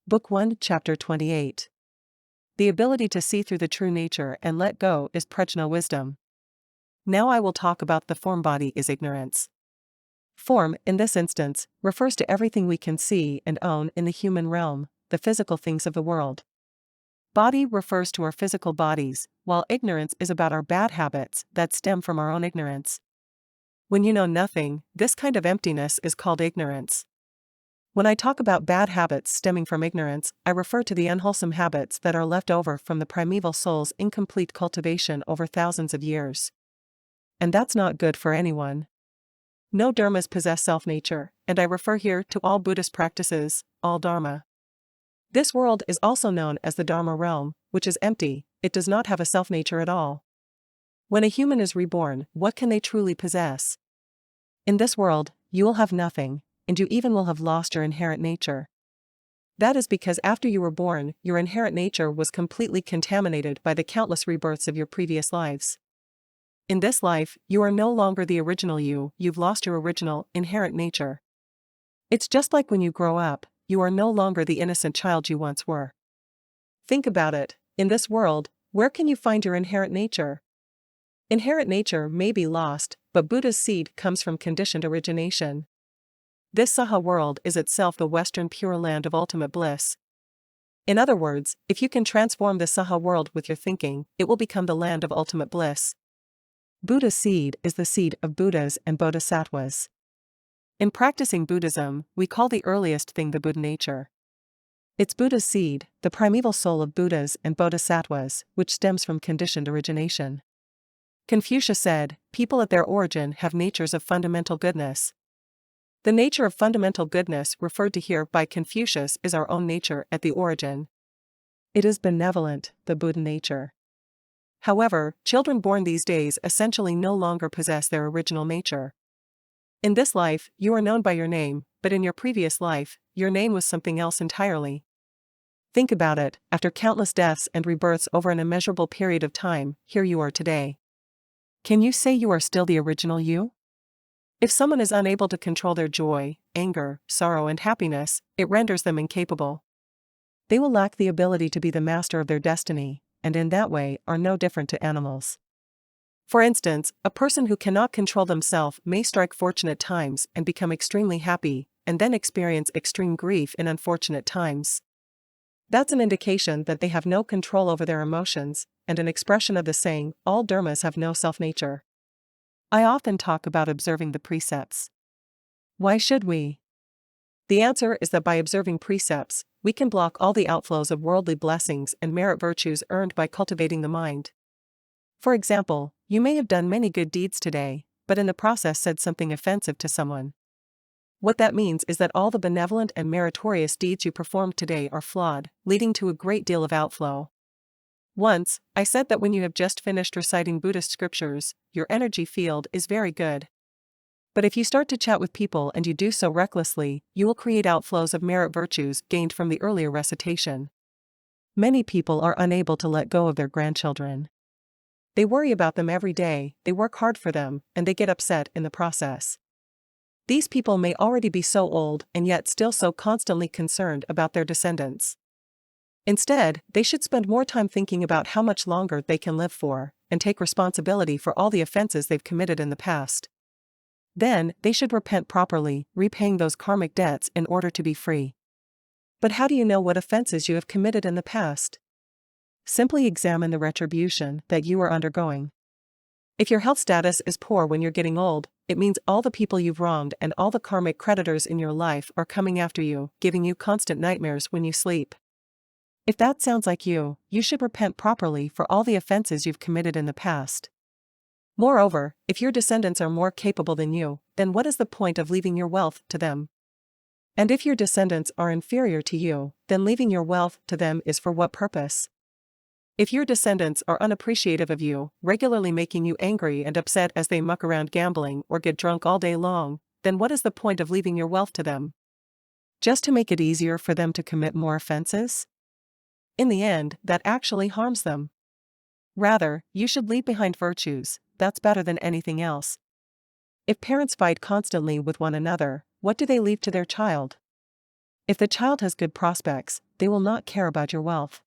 Book 1, Chapter 28. The ability to see through the true nature and let go is prajna wisdom. Now I will talk about the form body is ignorance. Form, in this instance, refers to everything we can see and own in the human realm, the physical things of the world. Body refers to our physical bodies, while ignorance is about our bad habits that stem from our own ignorance. When you know nothing, this kind of emptiness is called ignorance. When I talk about bad habits stemming from ignorance, I refer to the unwholesome habits that are left over from the primeval soul's incomplete cultivation over thousands of years. And that's not good for anyone. No dharmas possess self-nature, and I refer here to all Buddhist practices, all dharma. This world is also known as the dharma realm, which is empty, it does not have a self-nature at all. When a human is reborn, what can they truly possess? In this world, you will have nothing, and you even will have lost your inherent nature. That is because after you were born, your inherent nature was completely contaminated by the countless rebirths of your previous lives. In this life, you are no longer the original you, you've lost your original, inherent nature. It's just like when you grow up, you are no longer the innocent child you once were. Think about it, in this world, where can you find your inherent nature? Inherent nature may be lost, but Buddha's seed comes from conditioned origination. This Saha world is itself the Western Pure Land of ultimate bliss. In other words, if you can transform the Saha world with your thinking, it will become the land of ultimate bliss. Buddha's seed is the seed of Buddhas and Bodhisattvas. In practicing Buddhism, we call the earliest thing the Buddha nature. It's Buddha's seed, the primeval soul of Buddhas and Bodhisattvas, which stems from conditioned origination. Confucius said, people at their origin have natures of fundamental goodness. The nature of fundamental goodness referred to here by Confucius is our own nature at the origin. It is benevolent, the Buddha nature. However, children born these days essentially no longer possess their original nature. In this life, you are known by your name, but in your previous life, your name was something else entirely. Think about it, after countless deaths and rebirths over an immeasurable period of time, here you are today. Can you say you are still the original you? If someone is unable to control their joy, anger, sorrow and happiness, it renders them incapable. They will lack the ability to be the master of their destiny, and in that way are no different to animals. For instance, a person who cannot control themselves may strike fortunate times and become extremely happy, and then experience extreme grief in unfortunate times. That's an indication that they have no control over their emotions, and an expression of the saying, all dharmas have no self-nature. I often talk about observing the precepts. Why should we? The answer is that by observing precepts, we can block all the outflows of worldly blessings and merit virtues earned by cultivating the mind. For example, you may have done many good deeds today, but in the process said something offensive to someone. What that means is that all the benevolent and meritorious deeds you performed today are flawed, leading to a great deal of outflow. Once, I said that when you have just finished reciting Buddhist scriptures, your energy field is very good. But if you start to chat with people and you do so recklessly, you will create outflows of merit virtues gained from the earlier recitation. Many people are unable to let go of their grandchildren. They worry about them every day, they work hard for them, and they get upset in the process. These people may already be so old and yet still so constantly concerned about their descendants. Instead, they should spend more time thinking about how much longer they can live for, and take responsibility for all the offenses they've committed in the past. Then, they should repent properly, repaying those karmic debts in order to be free. But how do you know what offenses you have committed in the past? Simply examine the retribution that you are undergoing. If your health status is poor when you're getting old, it means all the people you've wronged and all the karmic creditors in your life are coming after you, giving you constant nightmares when you sleep. If that sounds like you, you should repent properly for all the offenses you've committed in the past. Moreover, if your descendants are more capable than you, then what is the point of leaving your wealth to them? And if your descendants are inferior to you, then leaving your wealth to them is for what purpose? If your descendants are unappreciative of you, regularly making you angry and upset as they muck around gambling or get drunk all day long, then what is the point of leaving your wealth to them? Just to make it easier for them to commit more offenses? In the end, that actually harms them. Rather, you should leave behind virtues, that's better than anything else. If parents fight constantly with one another, what do they leave to their child? If the child has good prospects, they will not care about your wealth.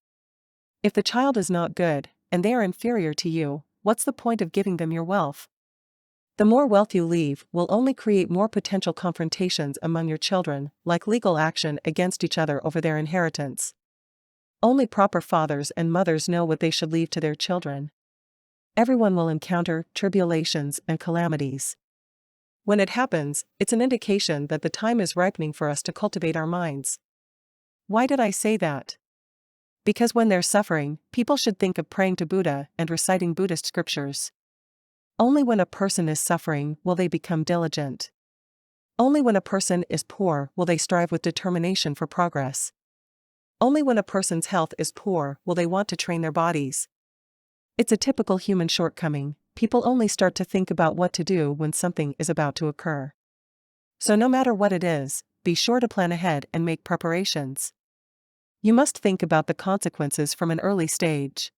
If the child is not good, and they are inferior to you, what's the point of giving them your wealth? The more wealth you leave will only create more potential confrontations among your children, like legal action against each other over their inheritance. Only proper fathers and mothers know what they should leave to their children. Everyone will encounter tribulations and calamities. When it happens, it's an indication that the time is ripening for us to cultivate our minds. Why did I say that? Because when they're suffering, people should think of praying to Buddha and reciting Buddhist scriptures. Only when a person is suffering will they become diligent. Only when a person is poor will they strive with determination for progress. Only when a person's health is poor will they want to train their bodies. It's a typical human shortcoming. People only start to think about what to do when something is about to occur. So no matter what it is, be sure to plan ahead and make preparations. You must think about the consequences from an early stage.